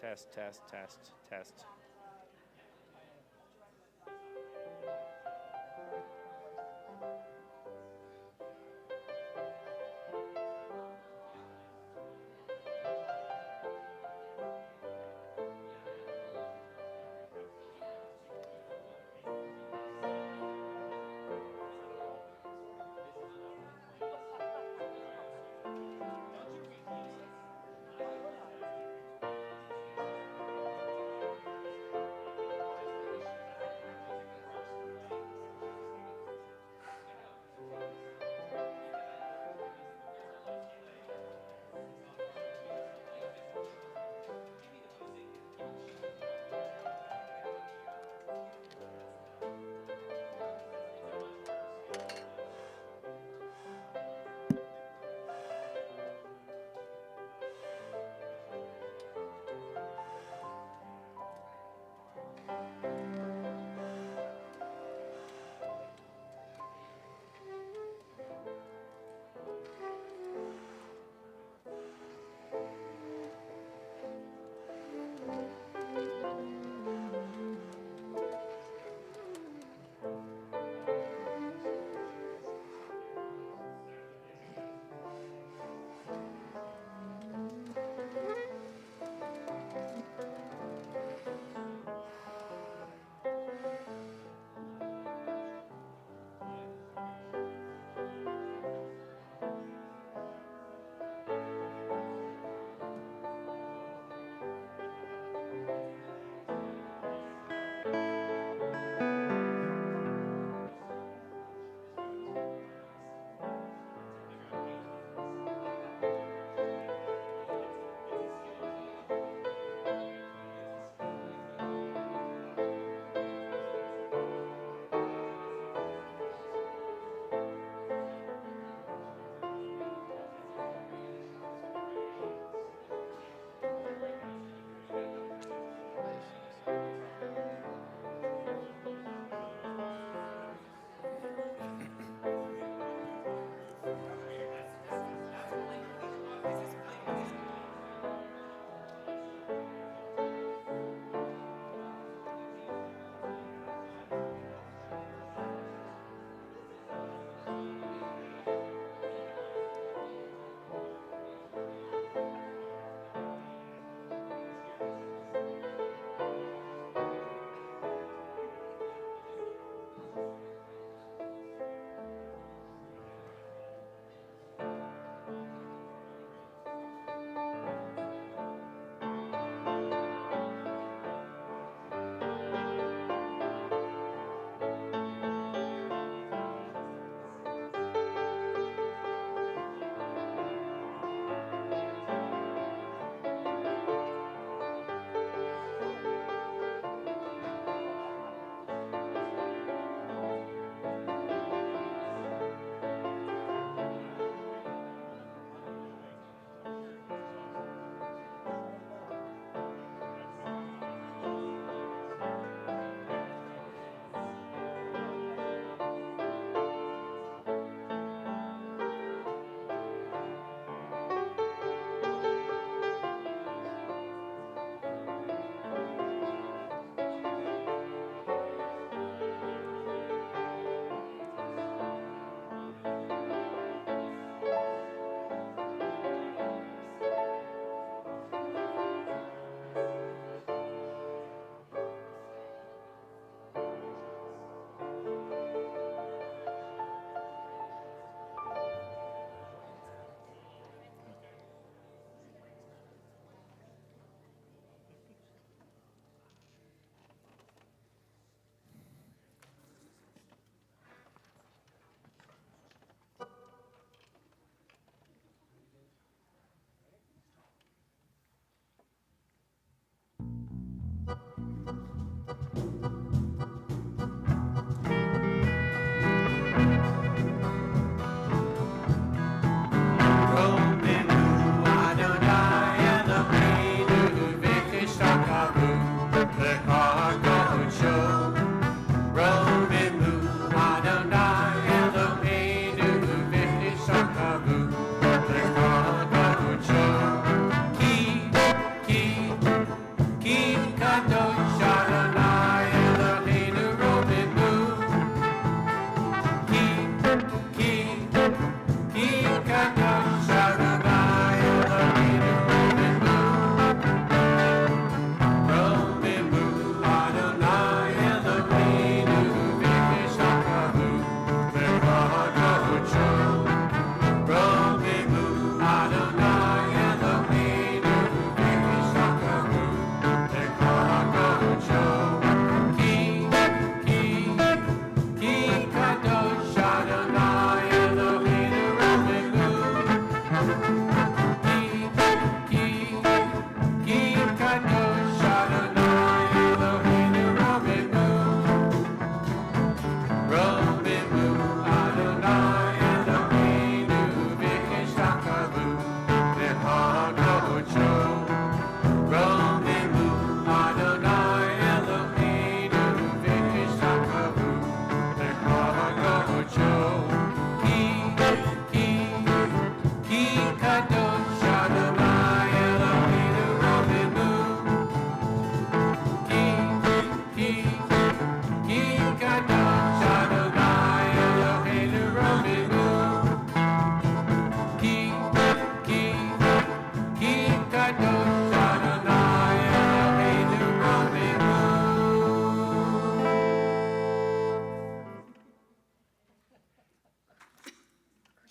Test, test, test, test.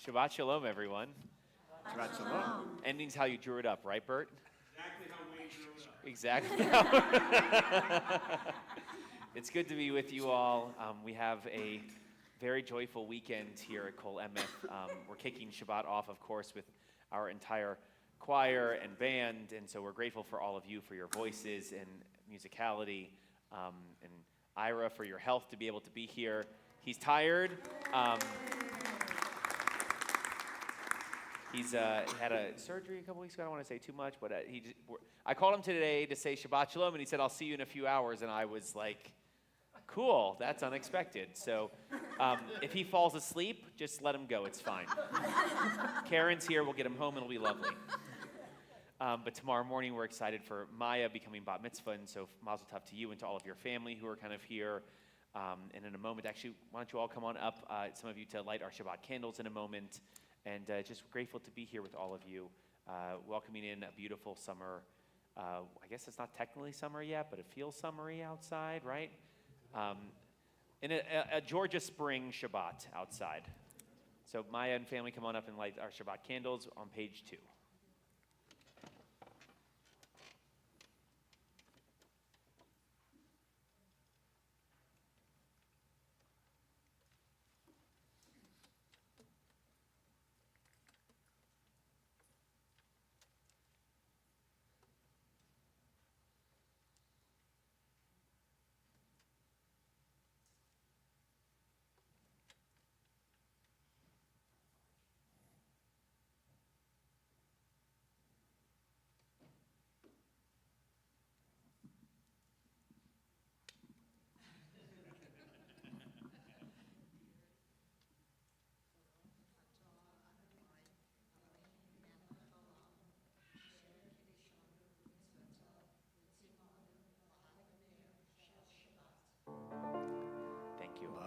Shabbat Shalom, everyone. Shabbat Shalom. Ending's how you drew it up, right, Bert? Exactly how Wayne drew it up. Exactly. It's good to be with you all. We have a very joyful weekend here at Kol Emeth. We're kicking Shabbat off, of course, with our entire choir and band, and so we're grateful for all of you for your voices and musicality, and Ira for your health to be able to be here. He's tired. He had a surgery a couple weeks ago. I don't want to say too much, but I called him today to say Shabbat Shalom, and he said, I'll see you in a few hours, and I was like, cool, that's unexpected. So if he falls asleep, just let him go, it's fine. Karen's here, we'll get him home, and it'll be lovely. But tomorrow morning, we're excited for Maya becoming bat mitzvah, and so mazel tov to you and to all of your family who are kind of here. And in a moment, actually, why don't you all come on up, some of you to light our Shabbat candles in a moment. And just grateful to be here with all of you, welcoming in a beautiful summer. I guess it's not technically summer yet, but it feels summery outside, right? In a Georgia spring Shabbat outside. So Maya and family, come on up and light our Shabbat candles on page 2.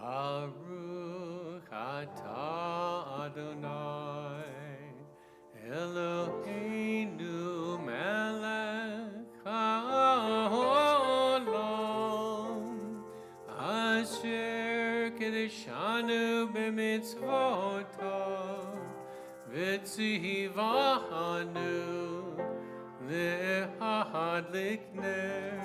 Baruch atah Adonai Eloheinu melech haolam asher kiddushanu b'mitzvotav v'tzivanu lehadlik ner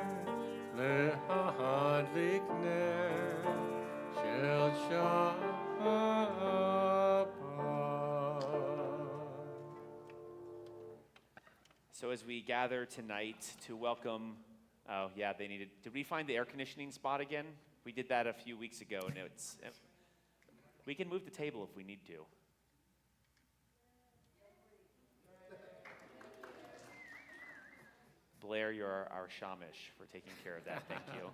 So as we gather tonight to welcome, did we find the air conditioning spot again? We did that a few weeks ago, and we can move the table if we need to. Blair, you're our shamish for taking care of that, thank you.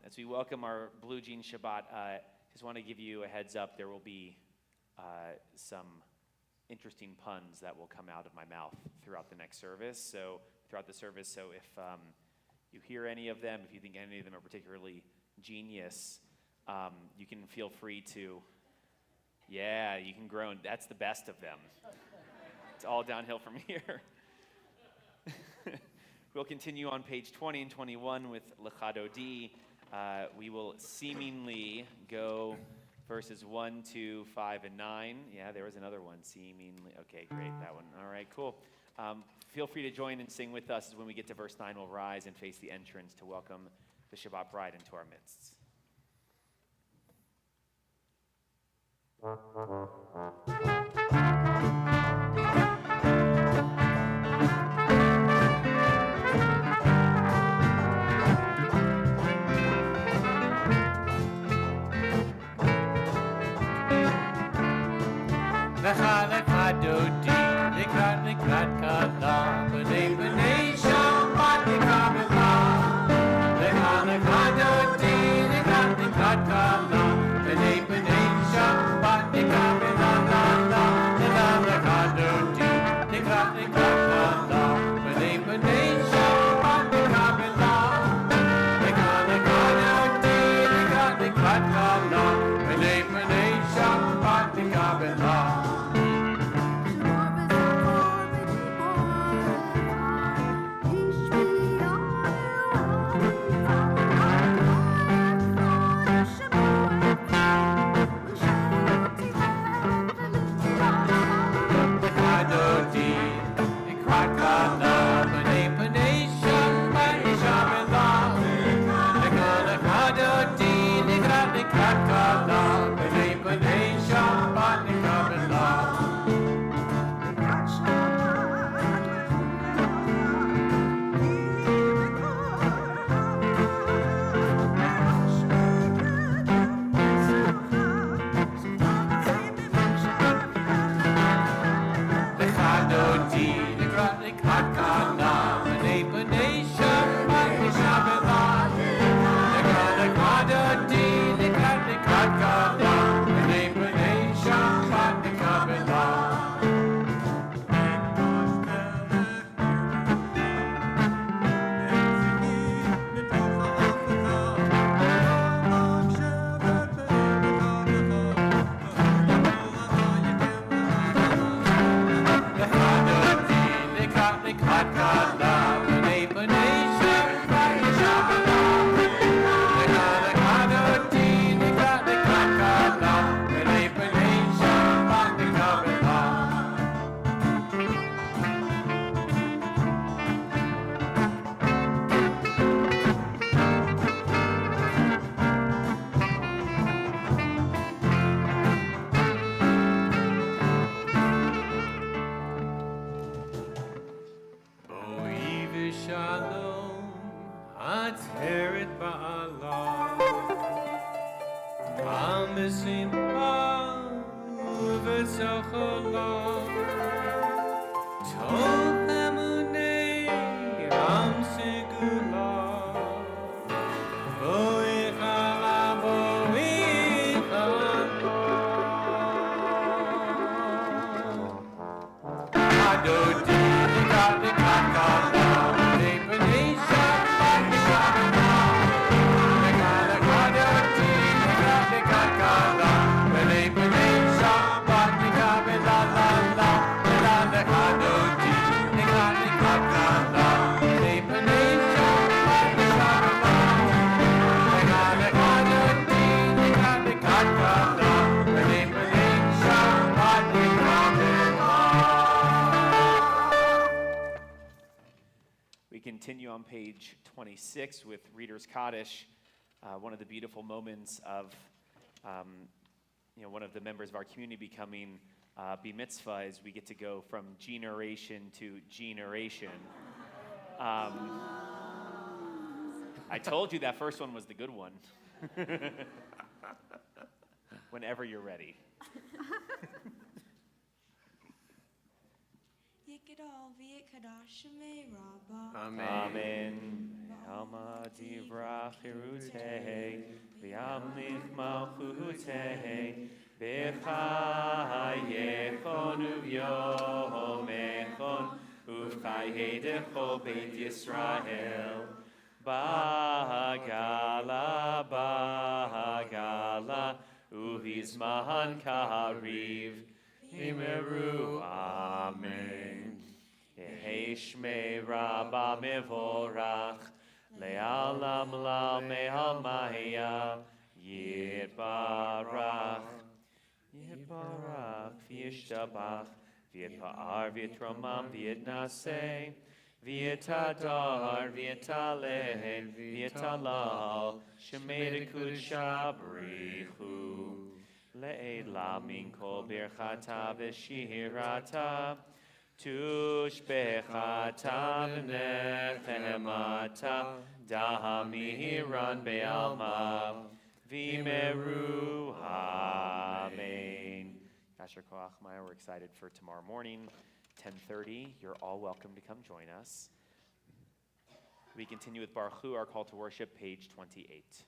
As we welcome our Blue Jean Shabbat, just want to give you a heads up. There will be some interesting puns that will come out of my mouth throughout the service. So if you hear any of them, if you think any of them are particularly genius, you can feel free to, you can groan. That's the best of them. It's all downhill from here. We'll continue on page 20 and 21 with Lechadodi. We will seemingly go verses 1, 2, 5, and 9. Yeah, there was another one, seemingly. Okay, great, that one. All right, cool. Feel free to join and sing with us. When we get to verse 9, we'll rise and face the entrance to welcome the Shabbat bride into our midst. Lecha dodi, likrat kala, b'nei Shabbat nikabela. Lecha dodi, likrat kala, b'nei Shabbat nikabela. Lecha dodi, likrat kala, b'nei Shabbat nikabela. Lecha dodi, likrat kala, b'nei Shabbat nikabela. v'sochola. Tov emunei am segula. Boicha la boicha la. Adodi nikat nikat kala. Leibnei Shabbat nikat kala. Nikala kadoti nikat nikat kala. Leibnei Shabbat nikat la la la. Nikala kadoti nikat nikat kala. Leibnei Shabbat nikat la. Nikala kadoti nikat nikat kala. Leibnei Shabbat nikat la. We continue on page 26 with Reader's Kaddish, one of the beautiful moments of, one of the members of our community becoming B-mitzvah is we get to go from generation to generation. I told you that first one was the good one. Whenever you're ready. Yikadal v'yikadash shemei Rabbah. Amen. Alma divrach hirutei, v'yamlich malchutei, b'chayechon uv'yomechon, uv'chayedecho beit Yisrael, b'hagala, uv'izman kariv, imeru, amen. Yehei shmei Rabbah mevorach, le'alam la me'almaya, yitbarach, v'yishtabach, v'yitpa'ar, v'yitromam, v'yitnaseh, v'yitadar, v'yitaleh, v'yitalal, shemei dekudesha brichu, le'ela min kol birchata v'shirata, tushbechata v'nechemata, dahamiran be'alma, v'imeru, amen. Pastor Koachmeyer, we're excited for tomorrow morning, 10:30. You're all welcome to come join us. We continue with Baruch Hu, our call to worship, page 28.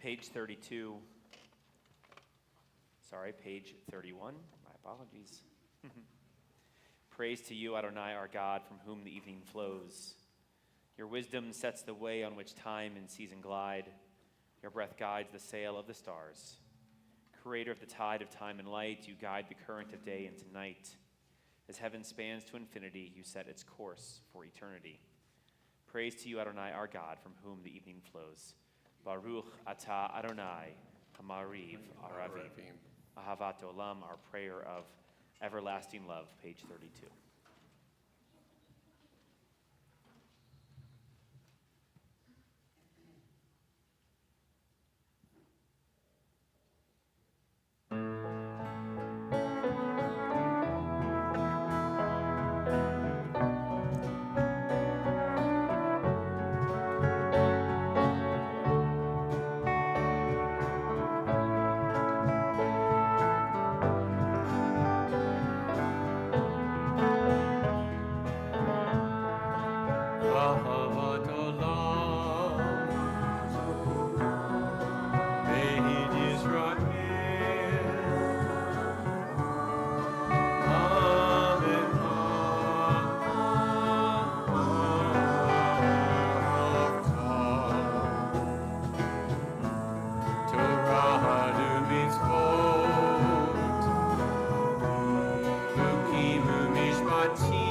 Page 32. Sorry, page 31. My apologies. Praise to you, Adonai, our God, from whom the evening flows. Your wisdom sets the way on which time and season glide. Your breath guides the sail of the stars. Creator of the tide of time and light, you guide the current of day into night. As heaven spans to infinity, you set its course for eternity. Praise to you, Adonai, our God, from whom the evening flows. Baruch atah Adonai, Hamariv Aravim. Ahavat Olam, our prayer of everlasting love, page 32. Ahavat Olam, Beit Yisrael, Amen. Torah du mitzvot, Chukim u'mishpatim.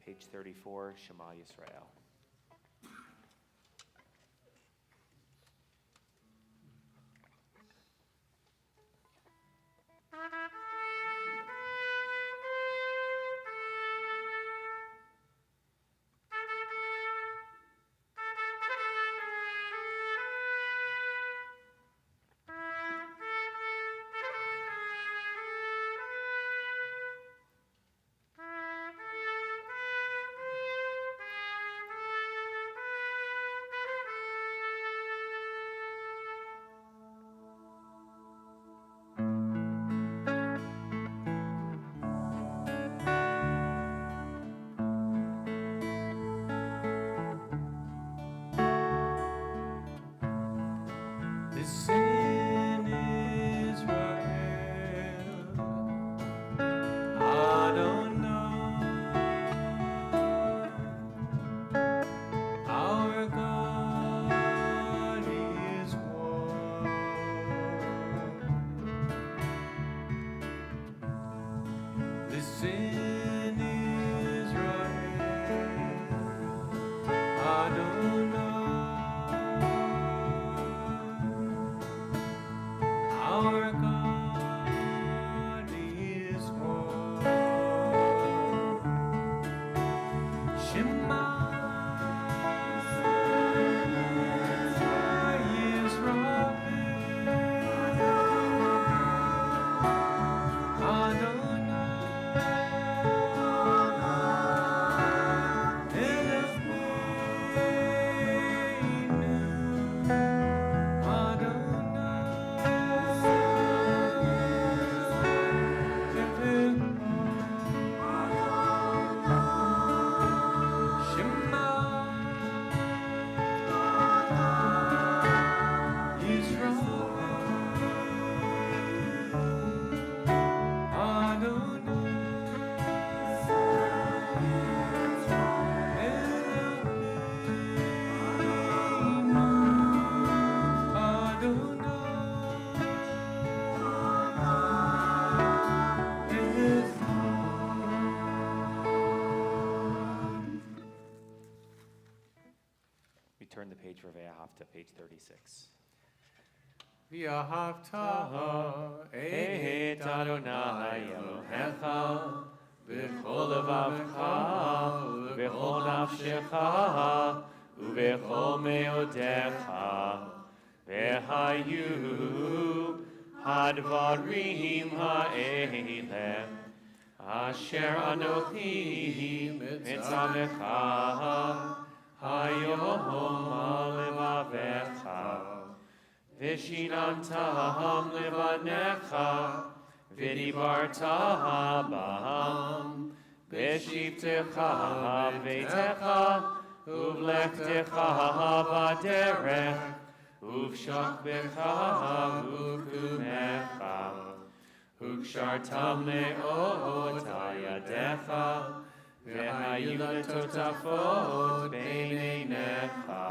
Page 34, Shema Yisrael. This in Israel, Adonai, our God is one. This in Israel, Adonai. Our God is one. Shema Yisrael, page 36. V'ahavta et Adonai Elohecha b'chol levavcha v'chol nafshecha u'v'chol meodecha v'hayu hadvarim ha'eleh asher anochi mitzavecha hayom alevavecha Vishinantam levanecha, vidibarta bam, vishiptecha vetecha, uvlechtecha baderech, uvshakbecha uvkumecha, ukshartam leotayadecha, vehayuletotafot beinenecha.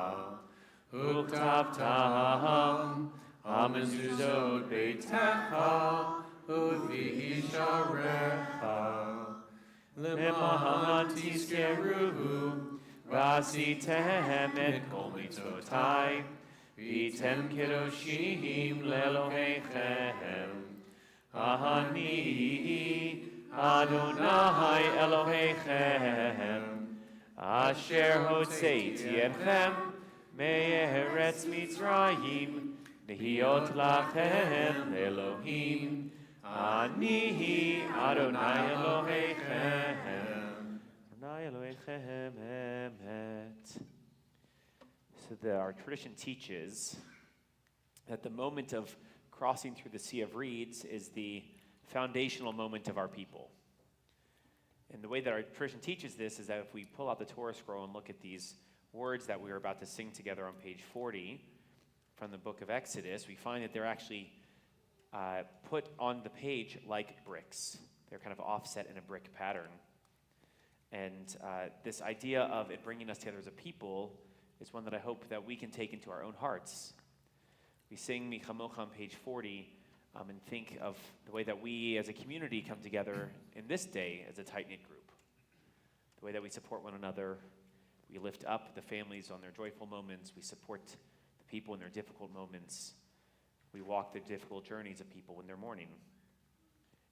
Uktavtam, amezuzot beitecha, udvihisharecha. Lemahan tiskeru, vasitem et kol mitzvotai, vitem kedoshim lelohechem. Ahani, Adonai Elohechem, asher hotzeiti etchem, Me'eretz Mitzrayim, Nehiot lachem Elohim, Ani Adonai Elohechem. Adonai Elohechem Emet. So our tradition teaches that the moment of crossing through the Sea of Reeds is the foundational moment of our people. And the way that our tradition teaches this is that if we pull out the Torah scroll and look at these words that we are about to sing together on page 40 from the book of Exodus, we find that they're actually put on the page like bricks. They're kind of offset in a brick pattern. And this idea of it bringing us together as a people is one that I hope that we can take into our own hearts. We sing Mi Chamocha on page 40 and think of the way that we as a community come together in this day as a tight-knit group. The way that we support one another. We lift up the families on their joyful moments. We support the people in their difficult moments. We walk the difficult journeys of people in their mourning.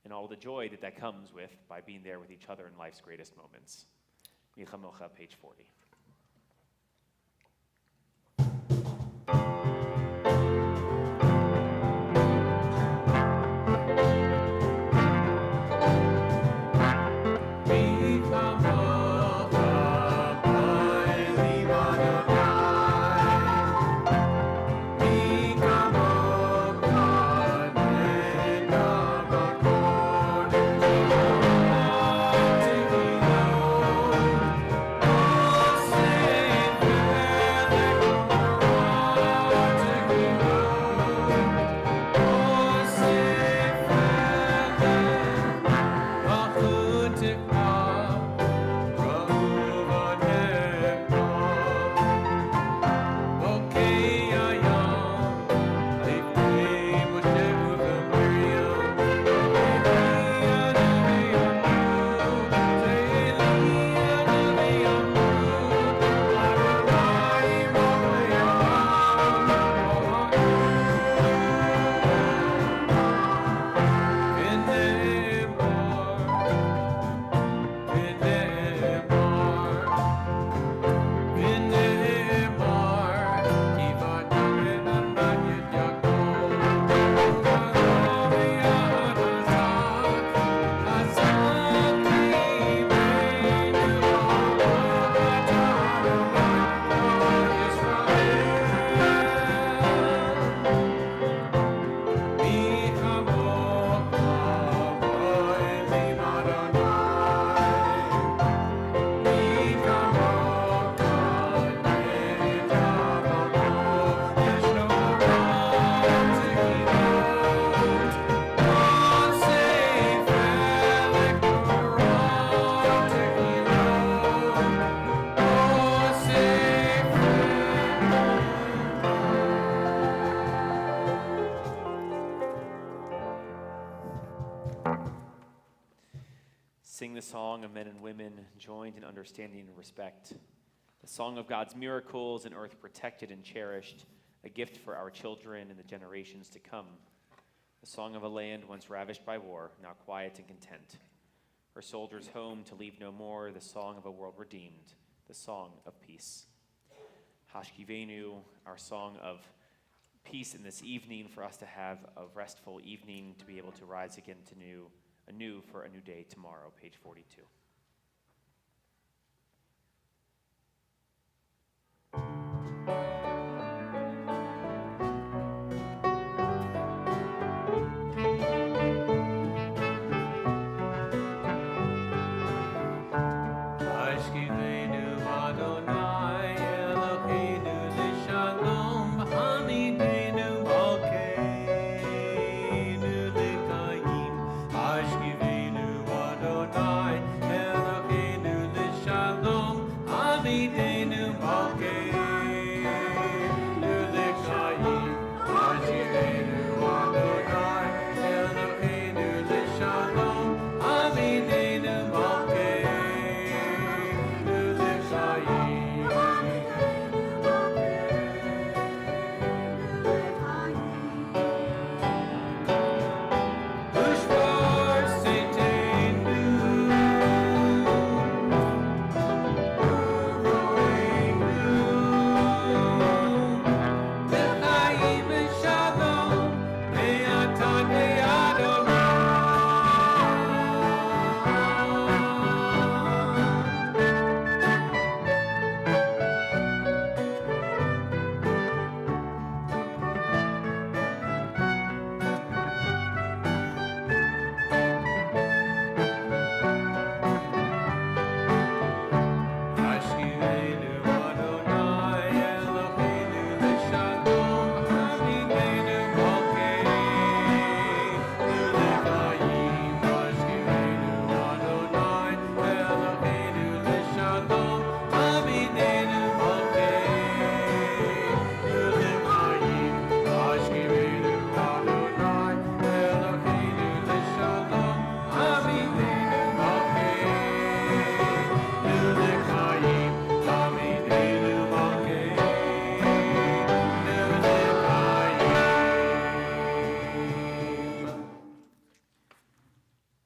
And all the joy that comes with by being there with each other in life's greatest moments. Michamocha, page 40. Sing the song of men and women joined in understanding and respect. The song of God's miracles, an earth protected and cherished, a gift for our children and the generations to come. The song of a land once ravished by war, now quiet and content. Her soldiers home to leave no more, the song of a world redeemed, the song of peace. Hashkivenu, our song of peace in this evening, for us to have a restful evening, to be able to rise again to anew for a new day tomorrow, page 42.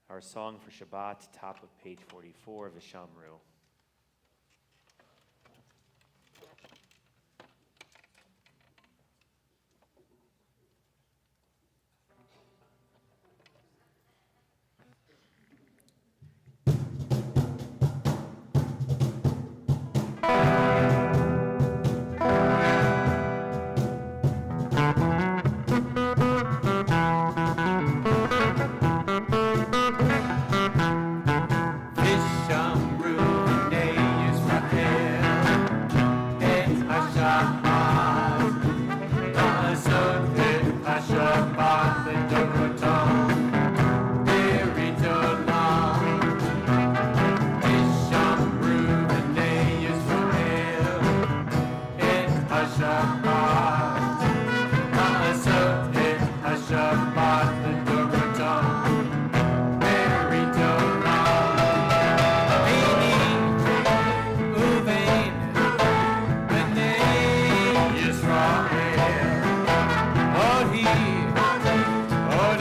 Our song for Shabbat, top of page 44 of the Shamru. Oh,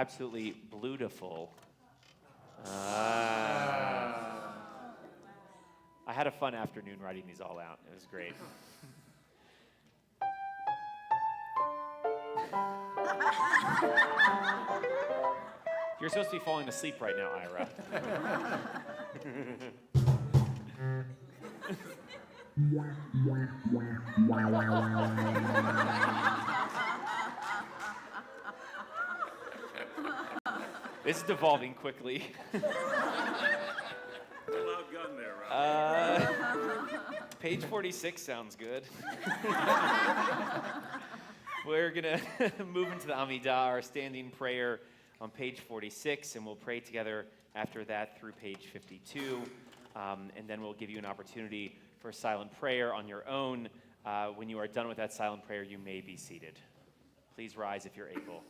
absolutely beautiful. I had a fun afternoon writing these all out. It was great. You're supposed to be falling asleep right now, Ira. This is devolving quickly. Loud gun there, Rob. Page 46 sounds good. We're going to move into the Amidah, our standing prayer, on page 46, and we'll pray together after that through page 52. And then we'll give you an opportunity for a silent prayer on your own. When you are done with that silent prayer, you may be seated. Please rise if you're able.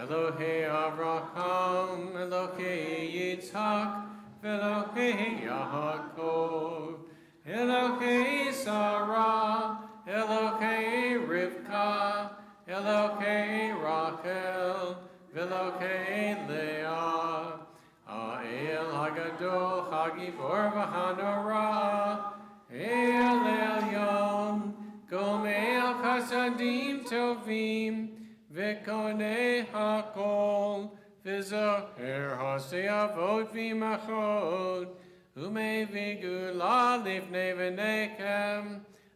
Elohei Avraham, Elohei Yitzhak, Elohei Yaakov, Elohei Sarah, Elohei Rivka, Elohei Rachel, Elohei Leah, Ha'el Hagadol, Hagibor v'Hanora, El Elyon, Gomel Chasadim Tovim, V'konei hakol, v'zoher ha'asei avot v'imachot, u'mei v'gula lifnei v'nechem,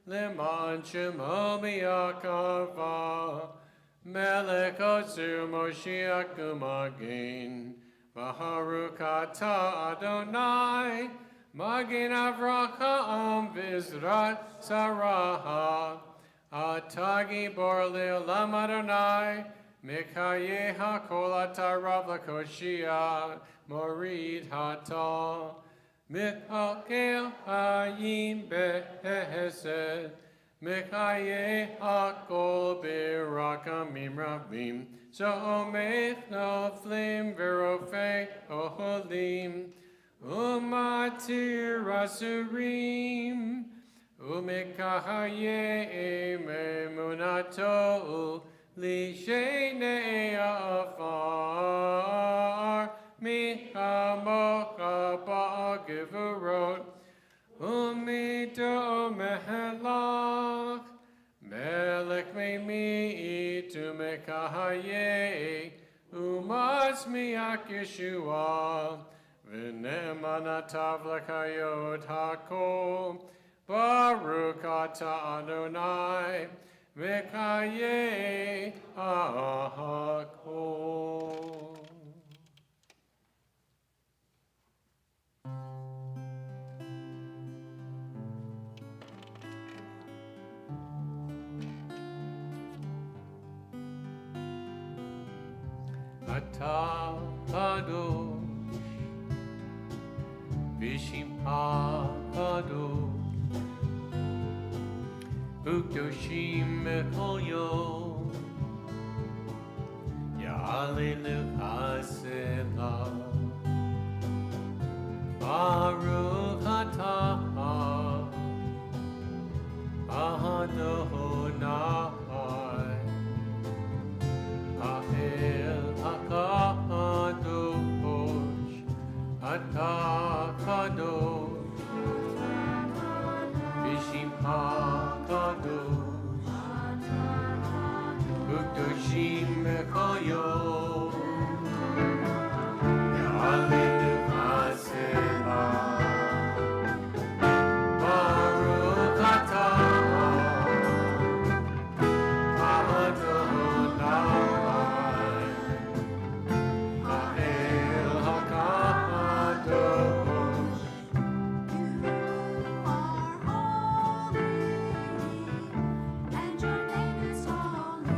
leman shemo b'yakava, melech otzir Moshiach u'magin, v'haruk ata Adonai, magin Avraham v'izrat Sarah, Atagi bor le'olam Adonai, Mikaye hakol ata rav l'koshia, morid hata, Mikael hayim behesed, Mikaye hakol b'rakamim rabim, Zo'omech noflim v'rofei oholim, Umatir asurim, Umikahaye memunato lishenei afar mihamocha ba'gevurot umito mehelach melech meimi tumikahaye umas miak Yeshua Ne'emanatav lekayot hakol, Baruch ata Adonai, Mekayeh hakol. Ata kadosh, v'shimcha kadosh, u'kedoshim b'kol yom, ya'alelu hasela. Baruch atah Adonai, Ha'el HaKadosh, Atah Kadosh, V'shimcha Kadosh, U'kedoshim b'kol yom, Ya'alelu hasela. Baruch atah Adonai, Ha'el HaKadosh. And your name is holy.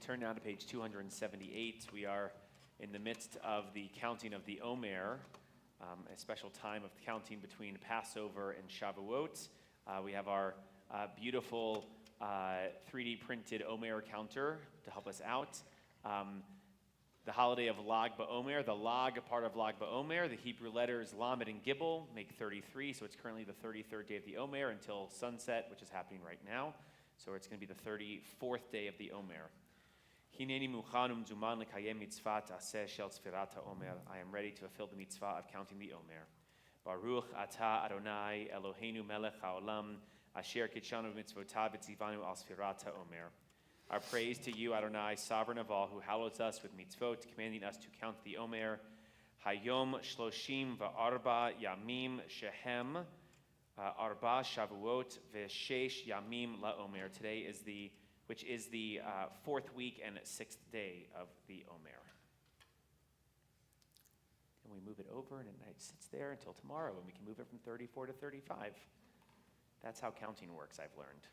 Turn now to page 278. We are in the midst of the counting of the Omer, a special time of counting between Passover and Shavuot. We have our beautiful 3D printed Omer counter to help us out. The holiday of Lag BaOmer, the Lag part of Lag BaOmer, the Hebrew letters Lamed and Gimel make 33, so it's currently the 33rd day of the Omer until sunset, which is happening right now. So it's going to be the 34th day of the Omer. Hineni muchanum zuman lekayem mitzvah ta'aseh shel tzfirat ha'omer. I am ready to fulfill the mitzvah of counting the Omer. Baruch atah Adonai Eloheinu melech ha'olam asher kitshanu mitzvotav v'tzivanu al tzfirat ha'omer. Our praise to you, Adonai, sovereign of all, who hallows us with mitzvot, commanding us to count the Omer. Hayom shloshim va'arba yamim shehem arba shavuot v'shesh yamim la'omer. Today is which is the fourth week and sixth day of the Omer. And we move it over, and it sits there until tomorrow, and we can move it from 34 to 35. That's how counting works, I've learned.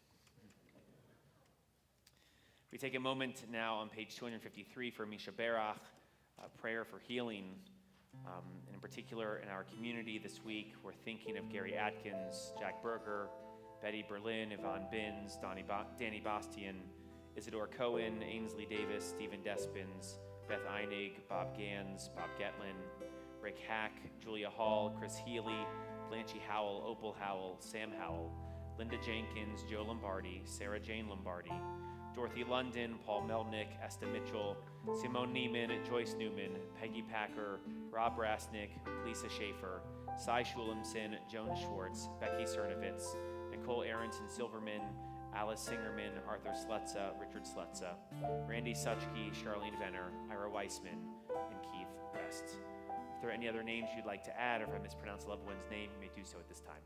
We take a moment now on page 253 for Misha Berach, prayer for healing. And in particular, in our community this week, we're thinking of Gary Atkins, Jack Berger, Betty Berlin, Yvonne Binns, Danny Bastian, Isidore Cohen, Ainsley Davis, Stephen Despins, Beth Einig, Bob Gans, Bob Getlin, Rick Hack, Julia Hall, Chris Healy, Blanchie Howell, Opal Howell, Sam Howell, Linda Jenkins, Joe Lombardi, Sarah Jane Lombardi, Dorothy London, Paul Melnick, Esta Mitchell, Simone Neiman, Joyce Newman, Peggy Packer, Rob Rasnick, Lisa Schaefer, Cy Schulimson, Joan Schwartz, Becky Cernovitz, Nicole Aronson Silverman, Alice Singerman, Arthur Slutza, Richard Slutza, Randy Suchke, Charlene Venner, Ira Weissman, and Keith West. If there are any other names you'd like to add, or if I mispronounce a loved one's name, you may do so at this time.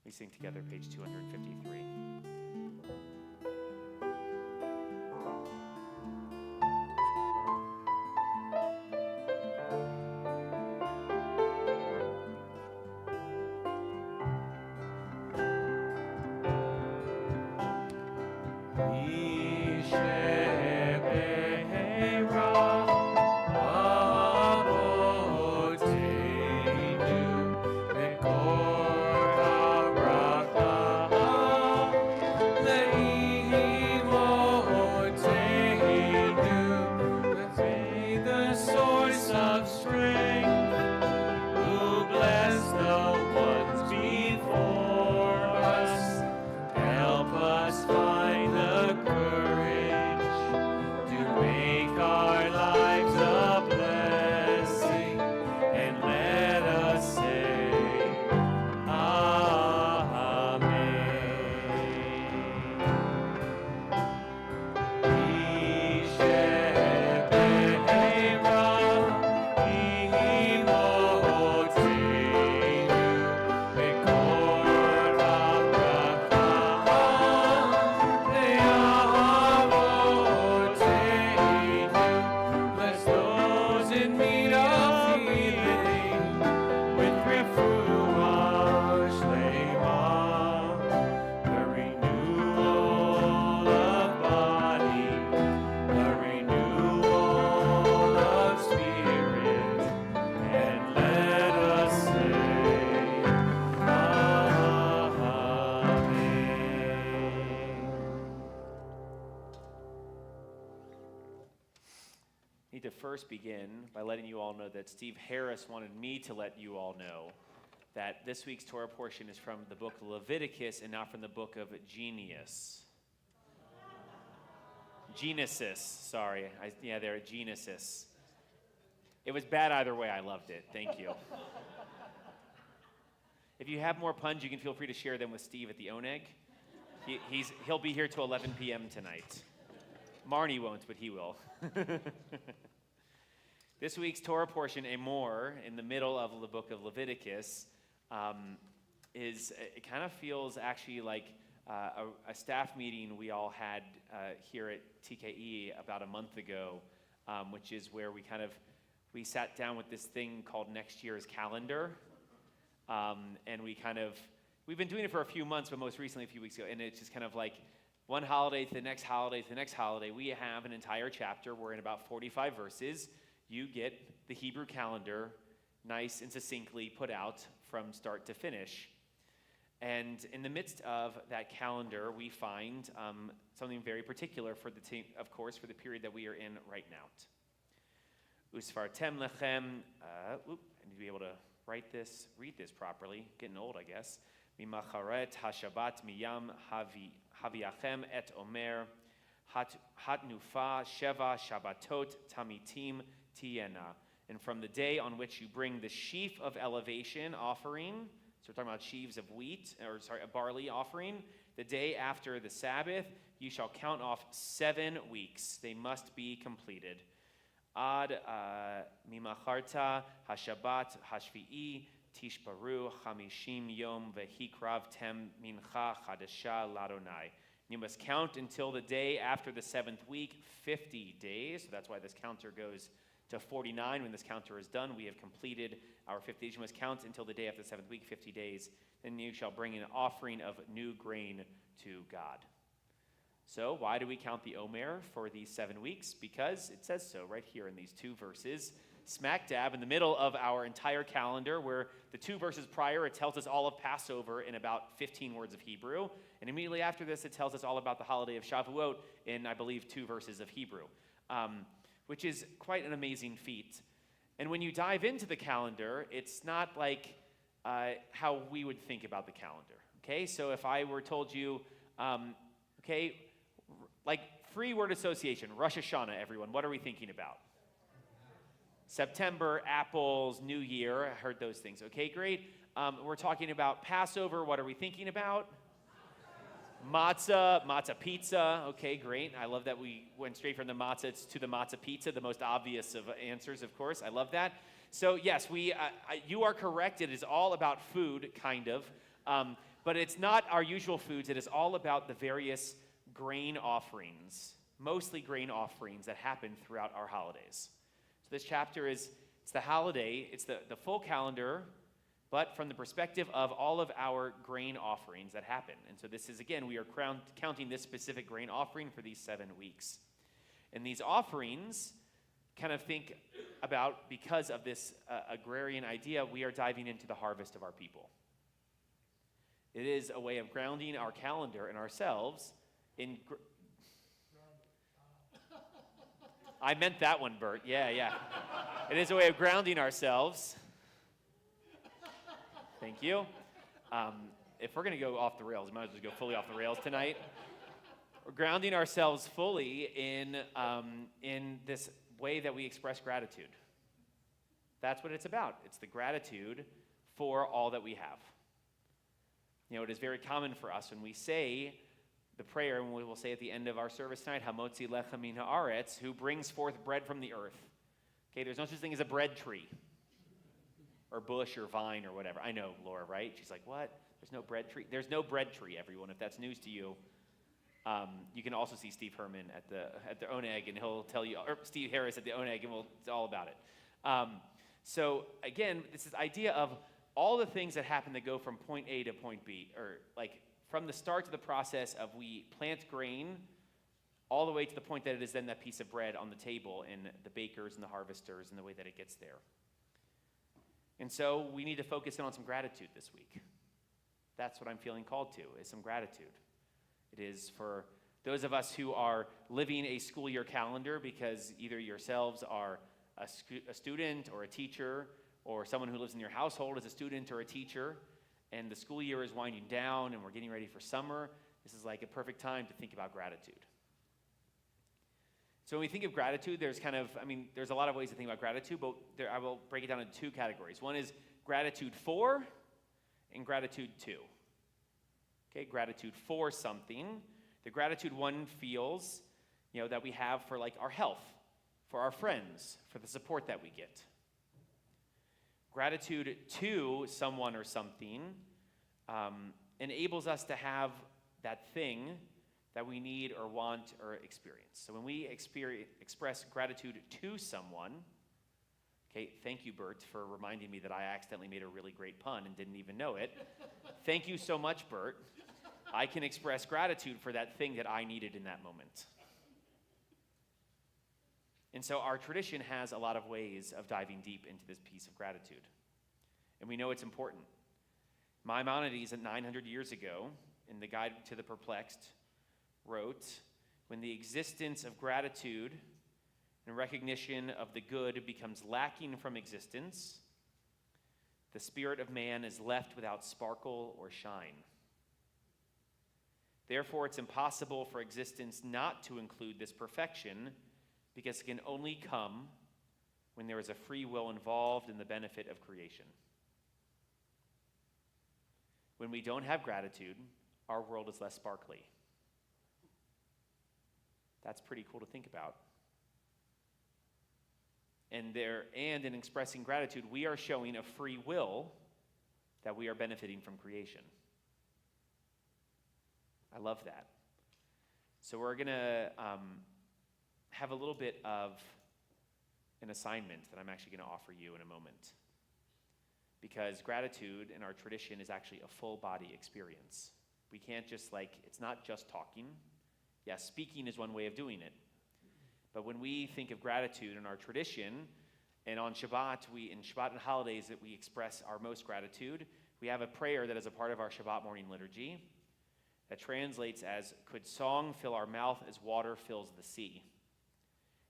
We sing together page 253. Find the courage to make our need to first begin by letting you all know that Steve Harris wanted me to let you all know that this week's Torah portion is from the book Leviticus and not from the book of Genesis. Sorry. They're at Genesis. It was bad either way. I loved it. Thank you. If you have more puns, you can feel free to share them with Steve at the Oneg. He'll be here till 11 p.m. tonight. Marnie won't, but he will. This week's Torah portion, Amor, in the middle of the book of Leviticus, it kind of feels actually like a staff meeting we all had here at TKE about a month ago, which is where we sat down with this thing called next year's calendar, and we've been doing it for a few months, but most recently a few weeks ago, and it's just kind of like one holiday to the next holiday to the next holiday. We have an entire chapter. We're in about 45 verses. You get the Hebrew calendar nice and succinctly put out from start to finish. And in the midst of that calendar, we find something very particular for the team, of course, for the period that we are in right now. Usfartem lechem, I need to be able to read this properly. Getting old, I guess. Mimacharet hashabat miyam haviachem et omer hatnufa sheva shabbatot tamitim tiena. And from the day on which you bring the sheaf of elevation offering, so we're talking about sheaves of a barley offering, the day after the Sabbath, you shall count off 7 weeks. They must be completed. Ad mimacharta hashabat hashvi'i tishbaru chamishim yom vehikrav tem mincha chadasha ladonai. You must count until the day after the 7th week, 50 days. So that's why this counter goes to 49. When this counter is done, we have completed our 50 days. You must count until the day after the 7th week, 50 days. Then you shall bring an offering of new grain to God. So why do we count the Omer for these 7 weeks? Because it says so right here in these 2 verses, smack dab in the middle of our entire calendar, where the 2 verses prior, it tells us all of Passover in about 15 words of Hebrew. And immediately after this, it tells us all about the holiday of Shavuot in, I believe, 2 verses of Hebrew, which is quite an amazing feat. And when you dive into the calendar, it's not like how we would think about the calendar, okay? So if I were told you, like free word association, Rosh Hashanah, everyone, what are we thinking about? September, apples, New Year, I heard those things. Okay, great. We're talking about Passover, what are we thinking about? Matzah pizza. Okay, great. I love that we went straight from the matzah to the matzah pizza, the most obvious of answers, of course. I love that. So yes, you are correct. It is all about food, kind of. But it's not our usual foods. It is all about the various grain offerings, mostly grain offerings that happen throughout our holidays. So this chapter it's the holiday, it's the full calendar, but from the perspective of all of our grain offerings that happen. And so this is, again, we are counting this specific grain offering for these 7 weeks. And these offerings, kind of think about, because of this agrarian idea, we are diving into the harvest of our people. It is a way of grounding our calendar and ourselves in... I meant that one, Bert. Yeah. It is a way of grounding ourselves. Thank you. If we're going to go off the rails, we might as well go fully off the rails tonight. We're grounding ourselves fully in this way that we express gratitude. That's what it's about. It's the gratitude for all that we have. You know, it is very common for us when we say the prayer, and we will say at the end of our service tonight, Hamotzi lechem min haaretz, who brings forth bread from the earth. Okay, there's no such thing as a bread tree, or bush, or vine, or whatever. I know, Laura, right? She's like, what? There's no bread tree? There's no bread tree, everyone, if that's news to you. You can also see Steve Herman at the Oneg, and he'll tell you, or Steve Harris at the Oneg, and it's all about it. So, again, this is the idea of all the things that happen that go from point A to point B, or like from the start to the process of we plant grain all the way to the point that it is then that piece of bread on the table and the bakers and the harvesters and the way that it gets there. And so we need to focus in on some gratitude this week. That's what I'm feeling called to, is some gratitude. It is for Those of us who are living a school year calendar because either yourselves are a student or a teacher, or someone who lives in your household is a student or a teacher, and the school year is winding down and we're getting ready for summer, this is like a perfect time to think about gratitude. So when we think of gratitude, there's a lot of ways to think about gratitude, but I will break it down into two categories. One is gratitude for and gratitude to. Okay, gratitude for something. The gratitude one feels, that we have for like our health, for our friends, for the support that we get. Gratitude to someone or something enables us to have that thing that we need or want or experience. So when we express gratitude to someone, okay, thank you, Bert, for reminding me that I accidentally made a really great pun and didn't even know it. Thank you so much, Bert. I can express gratitude for that thing that I needed in that moment. And so our tradition has a lot of ways of diving deep into this piece of gratitude. And we know it's important. Maimonides, 900 years ago, in the Guide to the Perplexed, wrote, when the existence of gratitude and recognition of the good becomes lacking from existence, the spirit of man is left without sparkle or shine. Therefore, it's impossible for existence not to include this perfection, because it can only come when there is a free will involved in the benefit of creation. When we don't have gratitude, our world is less sparkly. That's pretty cool to think about. And in expressing gratitude, we are showing a free will that we are benefiting from creation. I love that. So we're going to have a little bit of an assignment that I'm actually going to offer you in a moment. Because gratitude in our tradition is actually a full body experience. We can't just it's not just talking. Yes, speaking is one way of doing it. But when we think of gratitude in our tradition, and on Shabbat, in Shabbat and holidays that we express our most gratitude, we have a prayer that is a part of our Shabbat morning liturgy that translates as, could song fill our mouth as water fills the sea?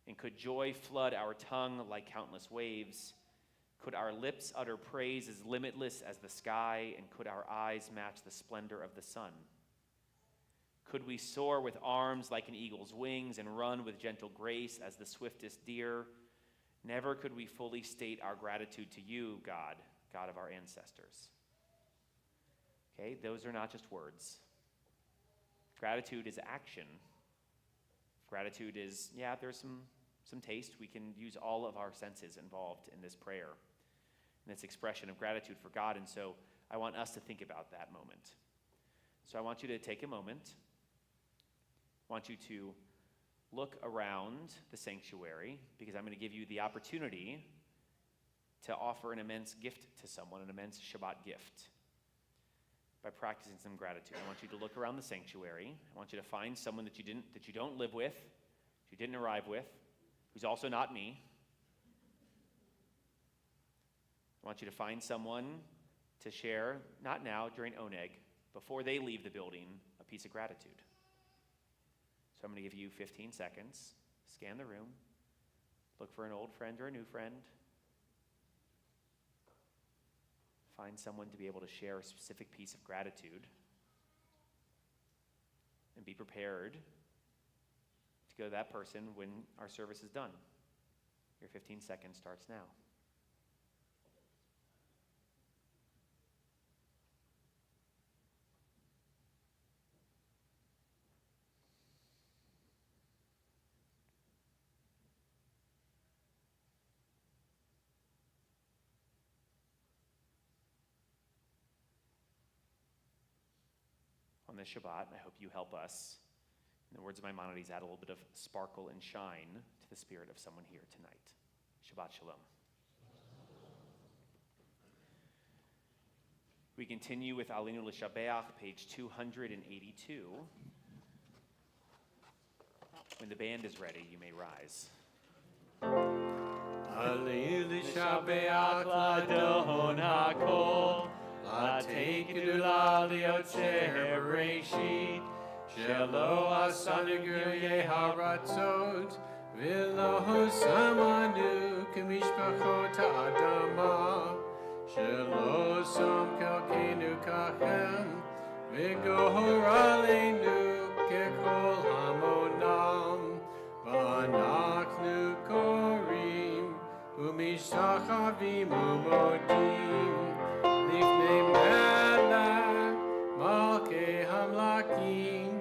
And could joy flood our tongue like countless waves? Could our lips utter praise as limitless as the sky? And could our eyes match the splendor of the sun? Could we soar with arms like an eagle's wings and run with gentle grace as the swiftest deer? Never could we fully state our gratitude to you, God, God of our ancestors. Okay, those are not just words. Gratitude is action. Gratitude is, there's some taste. We can use all of our senses involved in this prayer, in this expression of gratitude for God. And so I want us to think about that moment. So I want you to take a moment. I want you to look around the sanctuary, because I'm going to give you the opportunity to offer an immense gift to someone, an immense Shabbat gift, by practicing some gratitude. I want you to look around the sanctuary. I want you to find someone that you don't live with, that you didn't arrive with, who's also not me. I want you to find someone to share, not now, during Oneg, before they leave the building, a piece of gratitude. So I'm going to give you 15 seconds. Scan the room. Look for an old friend or a new friend. Find someone to be able to share a specific piece of gratitude. And be prepared to go to that person when our service is done. Your 15 seconds starts now. On this Shabbat, I hope you help us, in the words of Maimonides, add a little bit of sparkle and shine to the spirit of someone here tonight. Shabbat Shalom. We continue with Alinu L'Shabeach, page 282. When the band is ready, you may rise. Alinu L'Shabeach L'Adon HaKol, L'Tekedu L'Aliotze Bereshit, Shelo asanu Yeharatzot, V'lo samanu k'mishpachot ha'adama, Shelo som kelkenu kachem, V'gohor aleinu kekol hamonam, V'anachnu korim, U'mishachavim u'modim, Lifnei melech, Malkei hamlakim,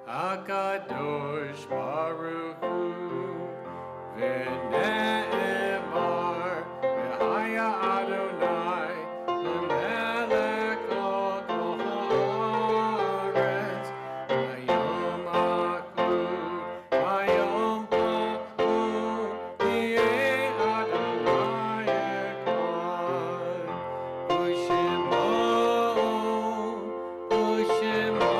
HaKadosh Baruch Hu, V'ne'emar, V'haya Adonai, L'melech kol haaretz, V'yom achud, V'yom pa'u, Yeh Adonai echad, U'shemo, U'shemo,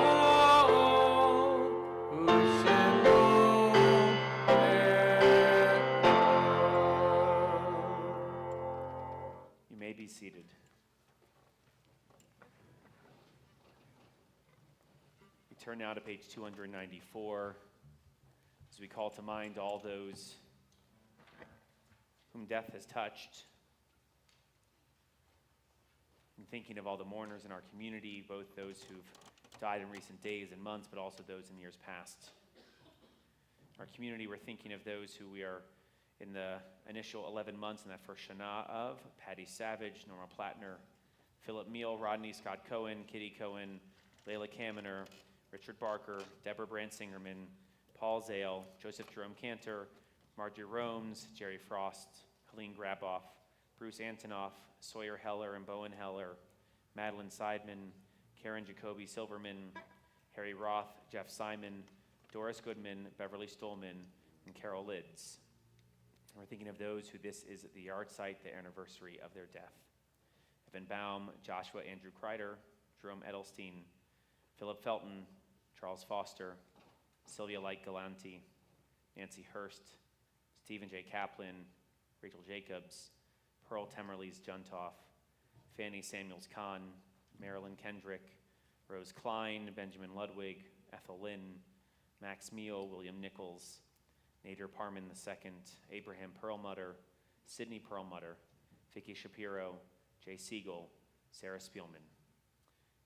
You may be seated. We turn now to page 294 as we call to mind all those whom death has touched. And thinking of all the mourners in our community, both those who've died in recent days and months, but also those in years past. Our community, we're thinking of those who we are in the initial 11 months in that first Shana of: Patty Savage, Norma Plattner, Philip Meal, Rodney Scott Cohen, Kitty Cohen, Layla Kaminer, Richard Barker, Deborah Brand-Singerman, Paul Zale, Joseph Jerome Cantor, Marjorie Romes, Jerry Frost, Helene Graboff, Bruce Antonoff, Sawyer Heller and Bowen Heller, Madeline Seidman, Karen Jacoby Silverman, Harry Roth, Jeff Simon, Doris Goodman, Beverly Stolman, and Carol Lids. And we're thinking of those who this is the yard site, the anniversary of their death. Evan Baum, Joshua Andrew Kreider, Jerome Edelstein, Philip Felton, Charles Foster, Sylvia Light Galanti, Nancy Hurst, Stephen J. Kaplan, Rachel Jacobs, Pearl Temerles Juntoff, Fanny Samuels Kahn, Marilyn Kendrick, Rose Klein, Benjamin Ludwig, Ethel Lynn, Max Meal, William Nichols, Nader Parman II, Abraham Perlmutter, Sidney Perlmutter, Vicki Shapiro, Jay Siegel, Sarah Spielman.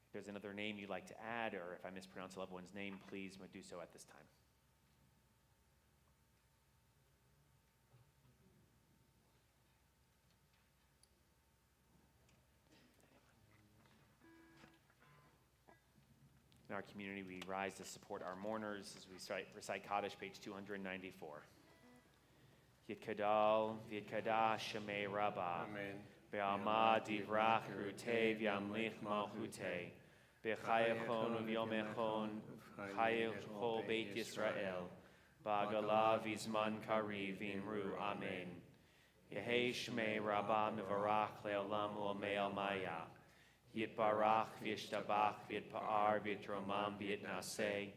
If there's another name you'd like to add, or if I mispronounce a loved one's name, please do so at this time. In our community, we rise to support our mourners as we recite Kaddish, page 294. Yitkadal, Yitkadash, Shemei Rabbah. Amen. Be'amad divrach rutei v'yamlich malchutei. Be'chayachon u'vyomechon, chayachol Beit Yisrael. Ba'agala v'zman kariv v'imru Amen. Yehei Shemei Rabbah mivarach le'olam u'amei maya. Yitbarach v'yishtabach v'yitpa'ar v'yitromam v'yitnaseh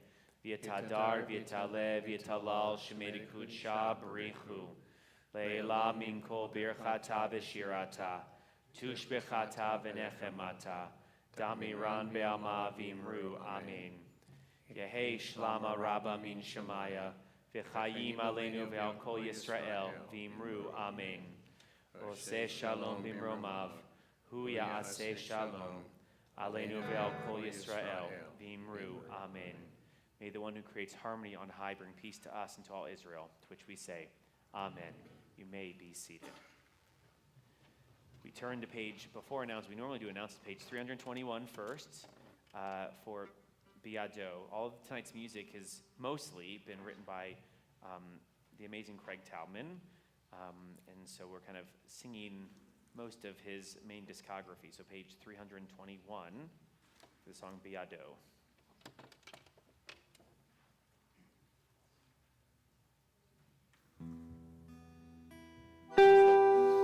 v'yitadar v'yitaleh v'yitalal shemedikud shah b'richu le'ela min kol birchata v'shirata tush b'chata v'nechemata damiran be'ama v'imru amen. Yehei shlama rabba min shemaya v'chayim aleinu v'al kol Yisrael v'imru amen. Oseh shalom b'mromav Hu ya'aseh shalom, aleinu ve'al kol Yisrael, v'imru, amen. May the one who creates harmony on high bring peace to us and to all Israel, to which we say, amen. You may be seated. We turn to page, before announced, we normally do announce page 321 first for Biado. All of tonight's music has mostly been written by the amazing Craig Taubman, and so we're kind of singing most of his main discography. So page 321 for the song Biado.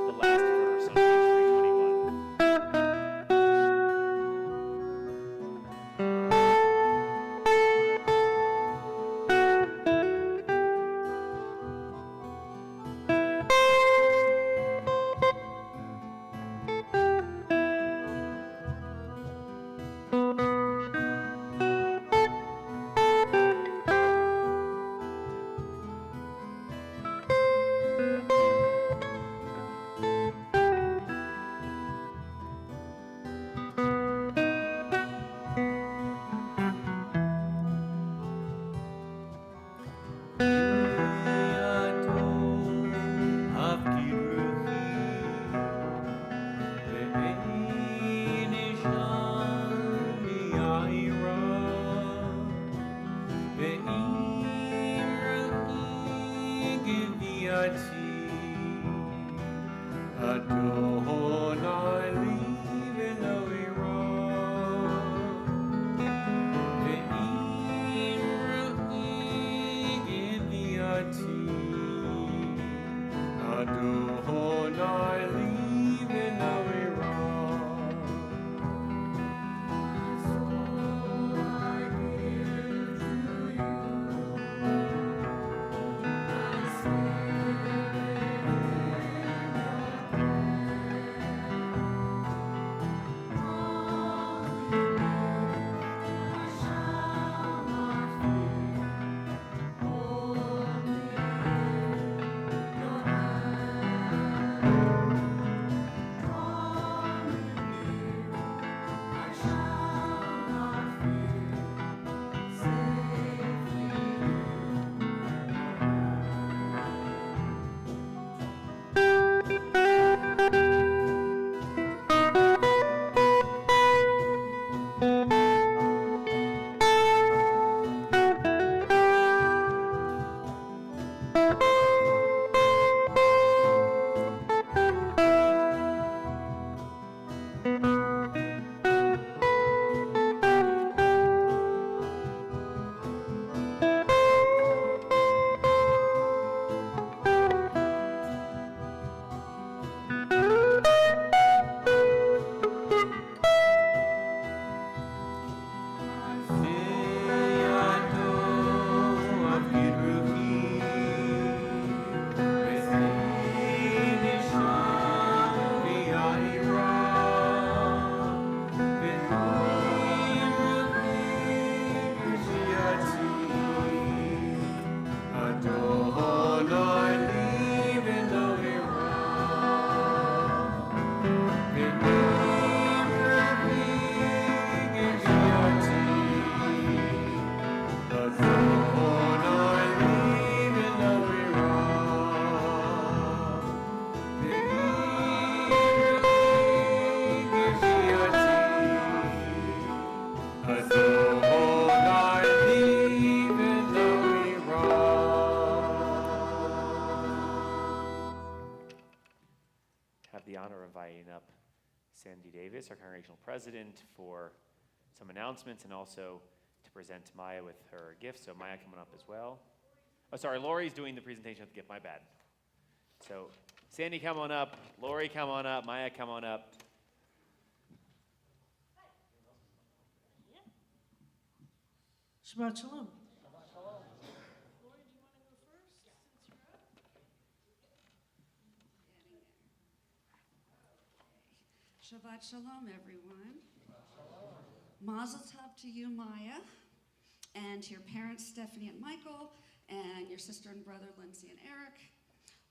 The last verse on page 321. Adonai livenu ira. Ve'im ru'ig idiati. Adonai livenu ira. Have the honor of inviting up Sandy Davis, our congregational president, for some announcements and also to present Maya with her gift. So Maya coming up as well. Oh, sorry, Lori's doing the presentation of the gift, my bad. So Sandy, come on up. Lori, come on up. Maya, come on up. Shabbat Shalom. Shabbat Shalom, everyone. Mazel tov to you, Maya, and to your parents, Stephanie and Michael, and your sister and brother, Lindsay and Eric.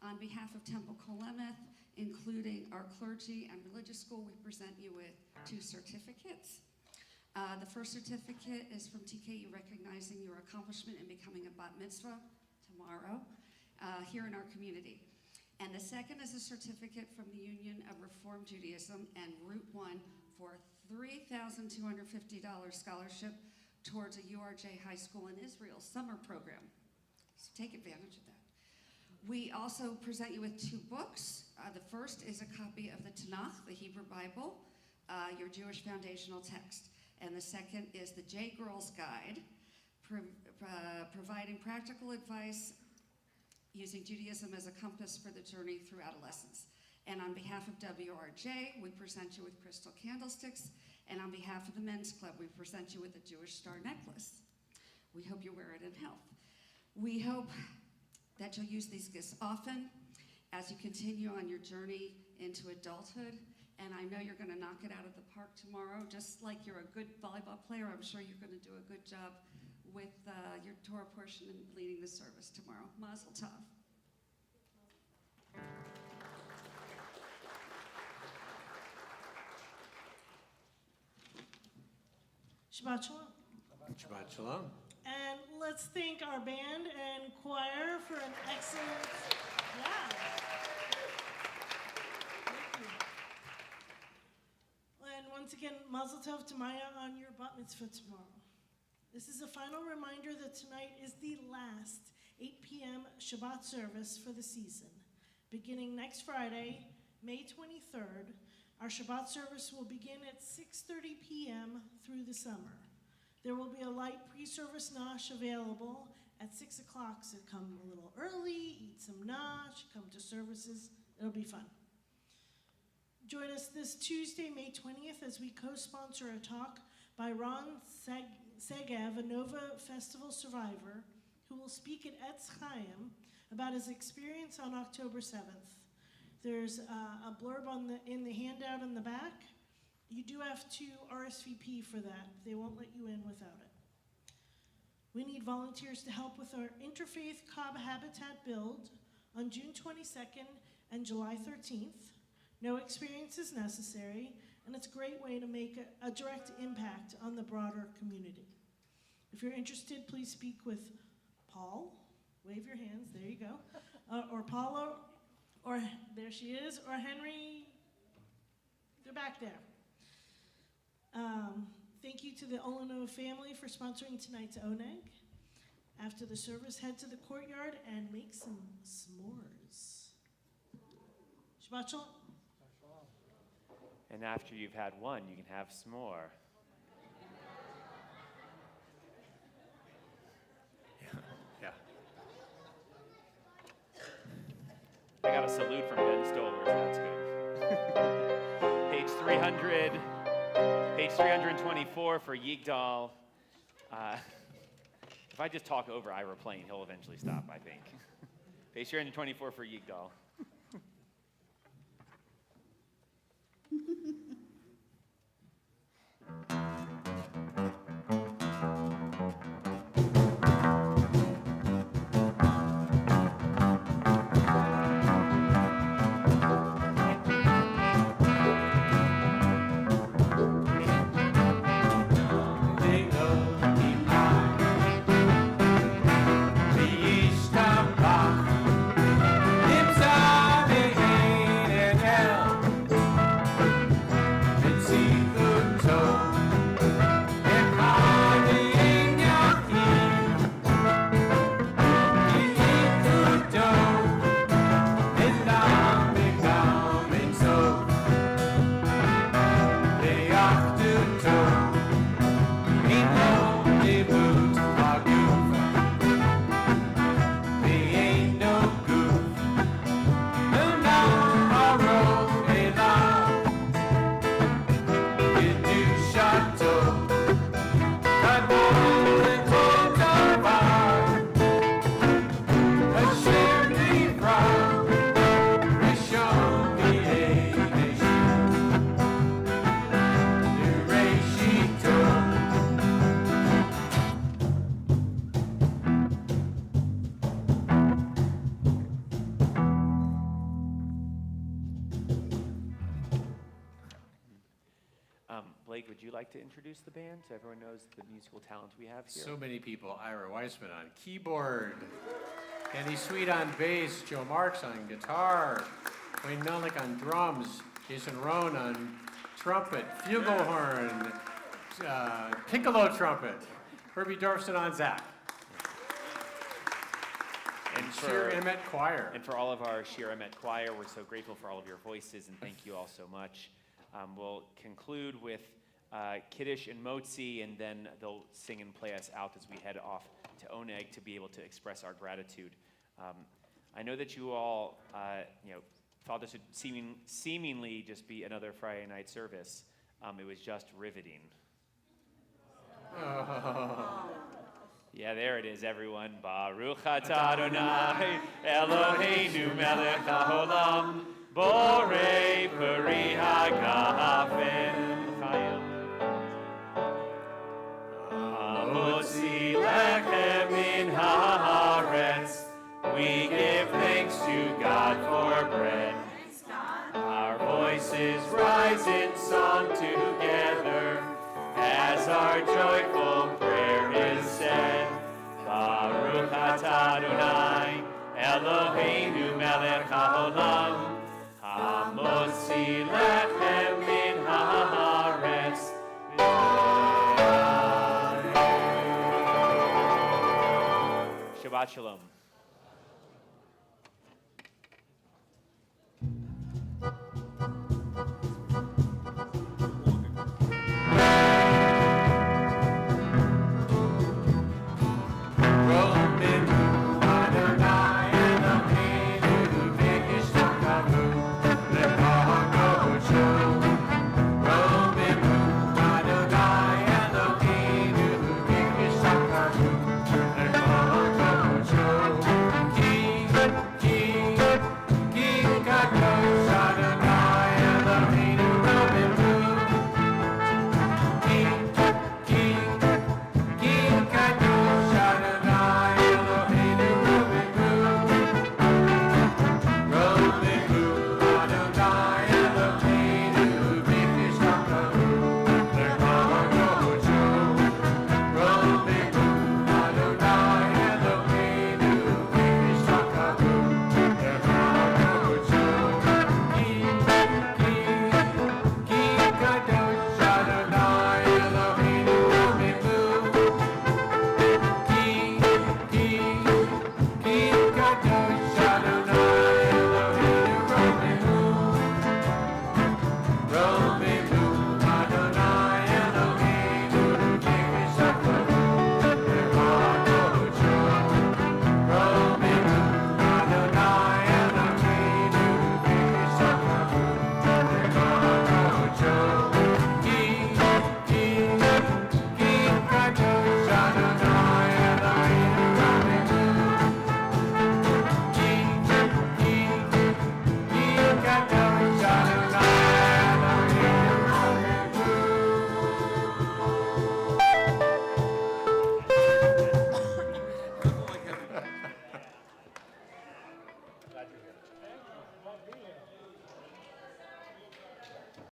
On behalf of Temple Kol Emeth, including our clergy and religious school, we present you with 2 certificates. The first certificate is from TKU recognizing your accomplishment in becoming a bat mitzvah tomorrow here in our community. And the second is a certificate from the Union of Reform Judaism and Route 1 for $3,250 scholarship towards a URJ high school in Israel summer program. So take advantage of that. We also present you with 2 books. The first is a copy of the Tanakh, the Hebrew Bible, your Jewish foundational text. And the second is the J Girls Guide, providing practical advice using Judaism as a compass for the journey through adolescence. And on behalf of WRJ, we present you with crystal candlesticks. And on behalf of the Men's Club, we present you with a Jewish star necklace. We hope you wear it in health. We hope that you'll use these gifts often as you continue on your journey into adulthood. And I know you're going to knock it out of the park tomorrow. Just like you're a good volleyball player, I'm sure you're going to do a good job with your Torah portion and leading the service tomorrow. Mazel tov. Shabbat Shalom. Shabbat Shalom. And let's thank our band and choir for an excellent, yeah. Thank you. And once again, Mazel Tov to Maya on your bat mitzvah tomorrow. This is a final reminder that tonight is the last 8 p.m. Shabbat service for the season. Beginning next Friday, May 23rd, our Shabbat service will begin at 6:30 p.m. through the summer. There will be a light pre-service nosh available at 6 o'clock, so come a little early, eat some nosh, come to services. It'll be fun. Join us this Tuesday, May 20th, as we co-sponsor a talk by Ron Segev, a Nova Festival survivor, who will speak at Etz Chaim about his experience on October 7th. There's a blurb in the handout in the back. You do have to RSVP for that. They won't let you in without it. We need volunteers to help with our Interfaith Cobb Habitat build on June 22nd and July 13th. No experience is necessary, and it's a great way to make a direct impact on the broader community. If you're interested, please speak with Paul. Wave your hands, there you go. Or Paula, or there she is, or Henry. They're back there. Thank you to the Olano family for sponsoring tonight's Oneg. After the service, head to the courtyard and make some s'mores. Shabbat shalom. And after you've had one, you can have some more. Yeah. I got a salute from Ben Stoller, that's good. Page 324 for Yigdal. If I just talk over Ira Plain, he'll eventually stop, I think. Page 324 for Yigdal. Blake, would you like to introduce the band so everyone knows the musical talent we have here? So many people. Ira Weissman on keyboard. Kenny Sweet on bass. Joe Marks on guitar. Wayne Melnick on drums. Jason Rohn on trumpet. Flugelhorn. Piccolo trumpet. Herbie Dorfson on Zach. And Shir Emet Choir. And for all of our Shir Emet Choir, we're so grateful for all of your voices, and thank you all so much. We'll conclude with Kiddush and Motzi, and then they'll sing and play us out as we head off to Oneg to be able to express our gratitude. I know that you all, thought this would seemingly just be another Friday night service. It was just riveting. Oh. Yeah, there it is, everyone. Baruch atah Adonai Eloheinu melech haolam borei peri hagafen chayim. Hamotzi lechem min haaretz. We give thanks to God for bread. Our voices rise in song together as our joyful prayer is said. Baruch atah Adonai Eloheinu melech haolam hamotzi lechem min haaretz. Shabbat shalom.